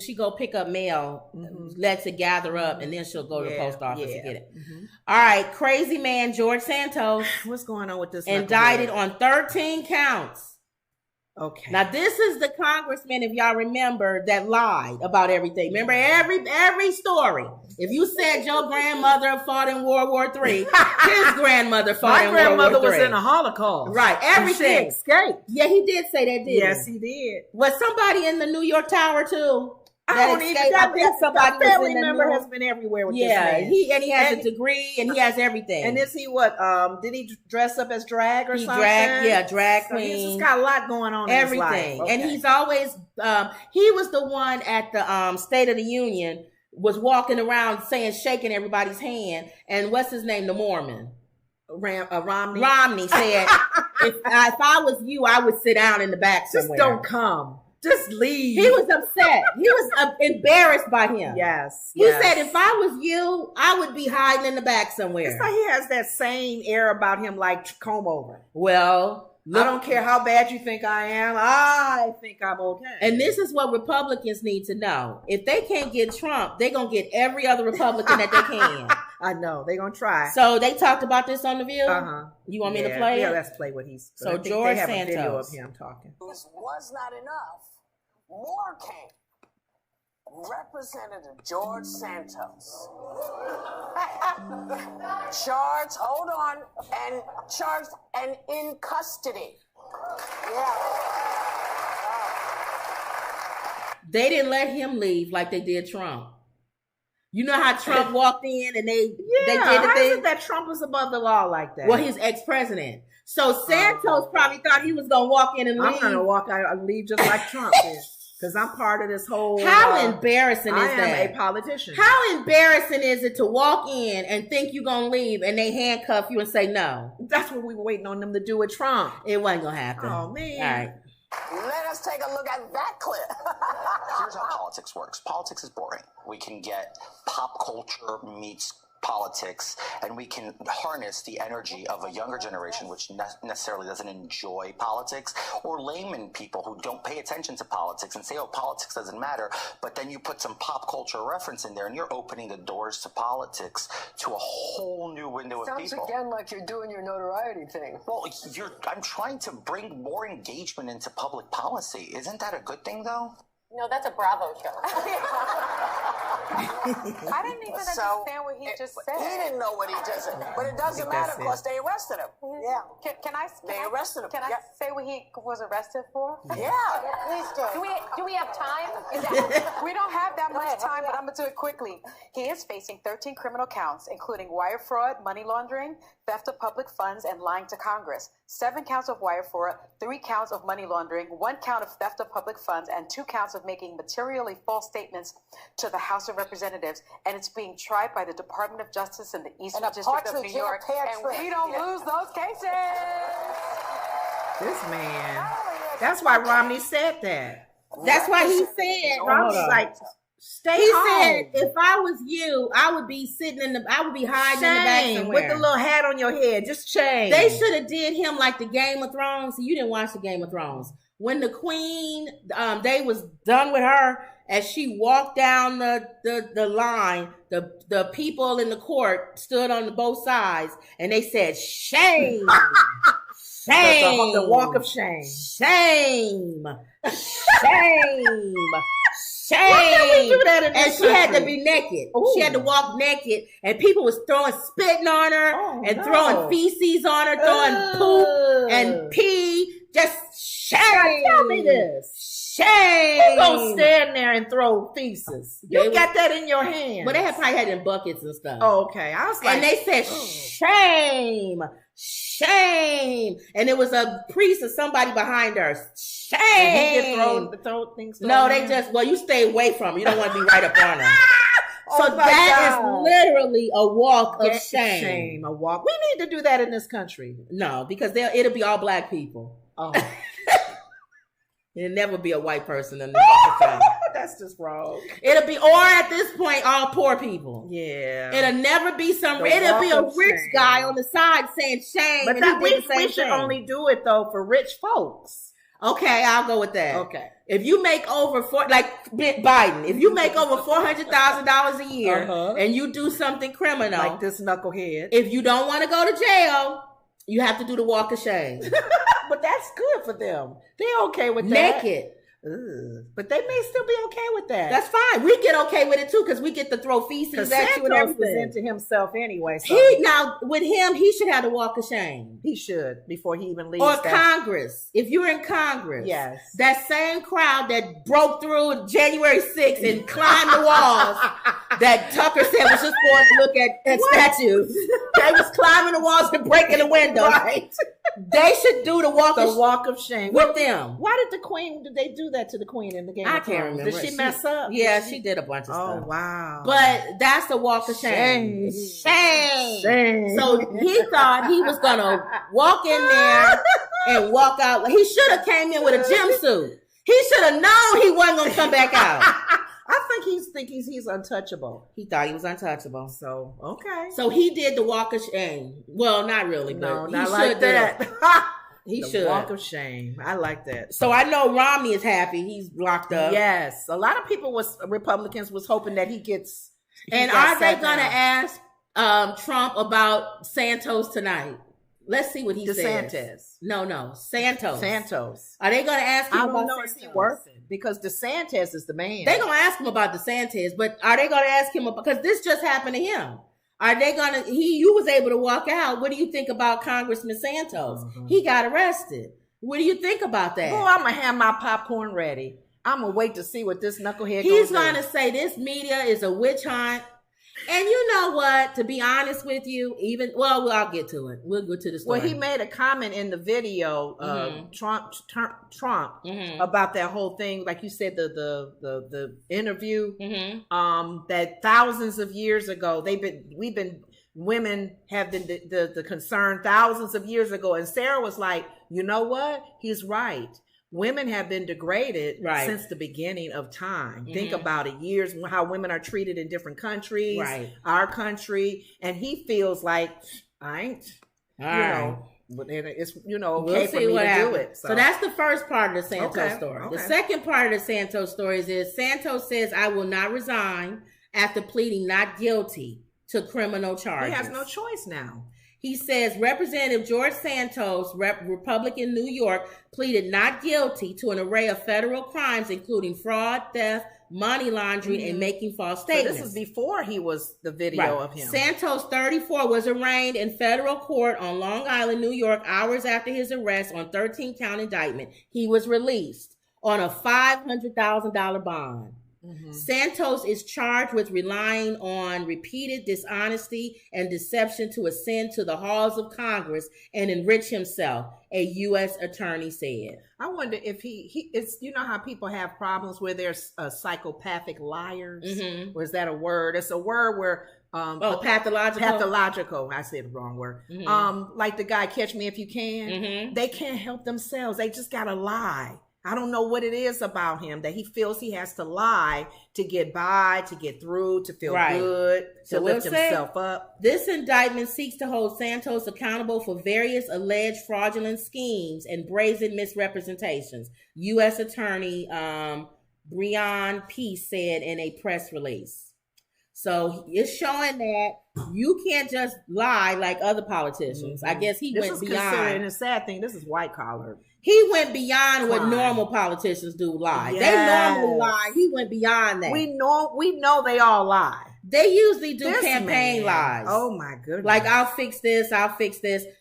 she go pick up mail, lets it gather up, and then she'll go to the post office to get it. All right, crazy man George Santos. What's going on with this? Indicted on 13 counts. Okay. Now this is the congressman, if y'all remember, that lied about everything. Remember every story. If you said your grandmother fought in World War III, his grandmother fought in World War III. My grandmother was in the Holocaust. Right, everything. She escaped. Yeah, he did say that, didn't he? Yes, he did. Was somebody in the New York Tower too? I think somebody family member has been everywhere with this man. He has a degree and he has everything. And is he what? Did he dress up as drag or something? Drag So queen. He's got a lot going on. Everything, in his life. Okay. And he's always. He was the one at the State of the Union was walking around shaking everybody's hand. And what's his name? The Mormon. Romney. Romney said, if I was you, I would sit down in the back somewhere. Just don't come. Just leave. He was upset. He was embarrassed by him. Yes. He said, if I was you, I would be hiding in the back somewhere. It's like he has that same air about him like comb over. Well, I don't care how bad you think I am. I think I'm okay. And this is what Republicans need to know. If they can't get Trump, they're going to get every other Republican that they can. I know. They're going to try. So they talked about this on The View? You want me to play it? Yeah, let's play what he's... So George Santos. They have a video of him talking. This was not enough. More came. Representative George Santos. Charged, hold on, and charged and in custody. Yeah. They didn't let him leave like they did Trump. You know how Trump walked in and they did the thing? How is it that Trump was above the law like that? Well, he's ex-president. So Santos probably thought he was going to walk in and leave. I'm going to walk out and leave just like Trump did. Because I'm part of this whole... How embarrassing is that? I am a politician. How embarrassing is it to walk in and think you're going to leave and they handcuff you and say no? That's what we were waiting on them to do with Trump. It wasn't going to happen. Oh, man. All right. Let us take a look at that clip. Here's how politics works. Politics is boring. We can get pop culture meets politics, and we can harness the energy of a younger generation which necessarily doesn't enjoy politics, or layman people who don't pay attention to politics and say, oh, politics doesn't matter, but then you put some pop culture reference in there and you're opening the doors to politics to a whole new window of people. Sounds again like you're doing your notoriety thing. Well, I'm trying to bring more engagement into public policy. Isn't that a good thing, though? No, that's a Bravo show. I didn't even understand what he just said. He didn't know what he just said. But it doesn't matter because they arrested him. Yeah. Can I arrested him. Can I say what he was arrested for? Yeah. Please do. Do we have time? We don't have that much time, but I'm going to do it quickly. He is facing 13 criminal counts, including wire fraud, money laundering, theft of public funds, and lying to Congress. 7 counts of wire fraud, 3 counts of money laundering, 1 count of theft of public funds, and 2 counts of making materially false statements to the House of Representatives. And it's being tried by the Department of Justice in the Eastern District of New York. And we don't lose those cases. This man. That's why Romney said that. That's why he said, Romney's like, stay he home. said, if I was you, I would be hiding in the back somewhere. With the little hat on your head, just change. They should have did him like the Game of Thrones. See, you didn't watch the Game of Thrones. When the queen, they was done with her, as she walked down the line, the people in the court stood on both sides, and they said, shame. Shame. The walk of shame. Shame. Shame. Shame. Why can't we do that in this and she country? had to be naked. Ooh. She had to walk naked, and people was spitting on her, throwing feces on her, throwing poop and pee. Just shame. Tell me this. Shame. Who's gonna stand there and throw feces? You got that in your hand. But they probably had it in buckets and stuff. Oh, okay. I was like, and they said, shame. Shame. And it was a priest or somebody behind her. Shame. And he could throw things. No, they just, you stay away from her. You don't want to be right up on her. So God. is literally a walk of shame. A walk. We need to do that in this country. No, because it'll be all black people. Oh. It'll never be a white person in this country. That's just wrong. It'll be, or at this point, all poor people. Yeah. It'll never be it'll be a rich guy on the side saying shame. But we should only do it though for rich folks. Okay, I'll go with that. Okay. If you make over like Biden, if you make over $400,000 a year and you do something criminal, like this knucklehead, if you don't want to go to jail, you have to do the walk of shame. But that's good for them. They're okay with that. Naked. Ugh. But they may still be okay with that. That's fine. We get okay with it too because we get to throw feces at you and everything. Santos into himself anyway. So with him, he should have to walk of shame. He should before he even leaves. Or Congress. If you're in Congress, yes, that same crowd that broke through January 6th and climbed the walls that Tucker said was just going to look at statues. They was climbing the walls and breaking the windows. Right. They should do the walk of shame with them. Why did they do that to the queen in the Game of Thrones? I can't remember. Did she mess up? Yeah, she did a bunch of stuff. Oh, wow. But that's the walk of shame. Shame. So he thought he was going to walk in there and walk out. He should have came in with a jumpsuit. He should have known he wasn't going to come back out. I think he's untouchable. He thought he was untouchable. So, okay. So he did the walk of shame. Well, not really, but no, he not should like that. He the should. Walk of shame. I like that. So I know Romney is happy. He's locked up. Yes. A lot of Republicans was hoping that he gets. And are they going to ask Trump about Santos tonight? Let's see what he says. DeSantis. No. Santos. Are they going to ask him about Santos? Is he working? Because DeSantis is the man. They're going to ask him about DeSantis, but are they going to ask him about, because this just happened to him. Are they going to, you was able to walk out. What do you think about Congressman Santos? He got arrested. What do you think about that? Oh, I'm going to have my popcorn ready. I'm going to wait to see what this knucklehead He's going to say this media is a witch hunt. And you know what? To be honest with you, I'll get to it. We'll go to the story. Well, he made a comment in the video, Trump about that whole thing. Like you said, the interview, that thousands of years ago, women have been the concern thousands of years ago. And Sarah was like, you know what? He's right. Women have been degraded since the beginning of time. Think about it. Years, how women are treated in different countries, our country. And he feels like, I ain't, but it's, okay for me to do it. So that's the first part of the Santos story. Okay. The second part of the Santos story is Santos says, I will not resign after pleading not guilty to criminal charges. He has no choice now. He says Representative George Santos, Republican New York, pleaded not guilty to an array of federal crimes, including fraud, theft, money laundering, and making false statements. So this is before he was the video of him. Santos, 34, was arraigned in federal court on Long Island, New York, hours after his arrest on 13-count indictment. He was released on a $500,000 bond. Santos is charged with relying on repeated dishonesty and deception to ascend to the halls of Congress and enrich himself, a U.S. attorney said. I wonder if it's, how people have problems where there's psychopathic liars, or is that a word? It's a word where pathological. I said the wrong word. Like the guy Catch Me If You Can. They can't help themselves. They just gotta lie. I don't know what it is about him that he feels he has to lie to get by, to get through, to feel good, to lift himself up. This indictment seeks to hold Santos accountable for various alleged fraudulent schemes and brazen misrepresentations, U.S. Attorney Brian Peace said in a press release. So it's showing that you can't just lie like other politicians. I guess he went beyond. And the sad thing, this is white collar. He went beyond what normal politicians do lie. Yes. They normally lie. He went beyond that. We know they all lie. They usually do campaign lies. Oh my goodness. Like, I'll fix this.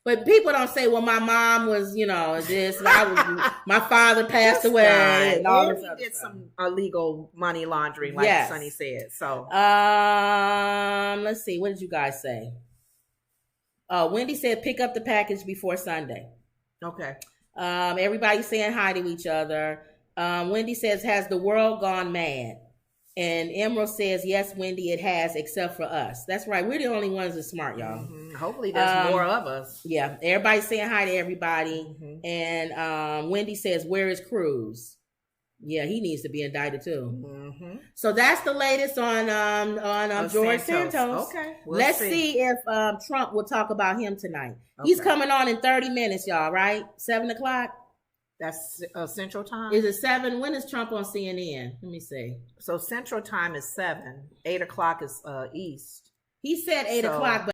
But people don't say, well, my mom was, this. My father passed away. And all this he did some illegal money laundering, like Sonny said. So, let's see. What did you guys say? Wendy said, pick up the package before Sunday. Okay. Everybody's saying hi to each other. Wendy says, has the world gone mad? And Emerald says, yes, Wendy, it has, except for us. That's right. We're the only ones that's smart, y'all. Hopefully there's more of us. Yeah. Everybody's saying hi to everybody. And Wendy says, where is Cruz? Yeah, he needs to be indicted too. So that's the latest on George Santos. Okay. Let's see if Trump will talk about him tonight. He's coming on in 30 minutes, y'all, right? 7 o'clock? That's Central Time. Is it 7? When is Trump on CNN? Let me see. So Central Time is 7. 8 o'clock is East. He said 8 o'clock, but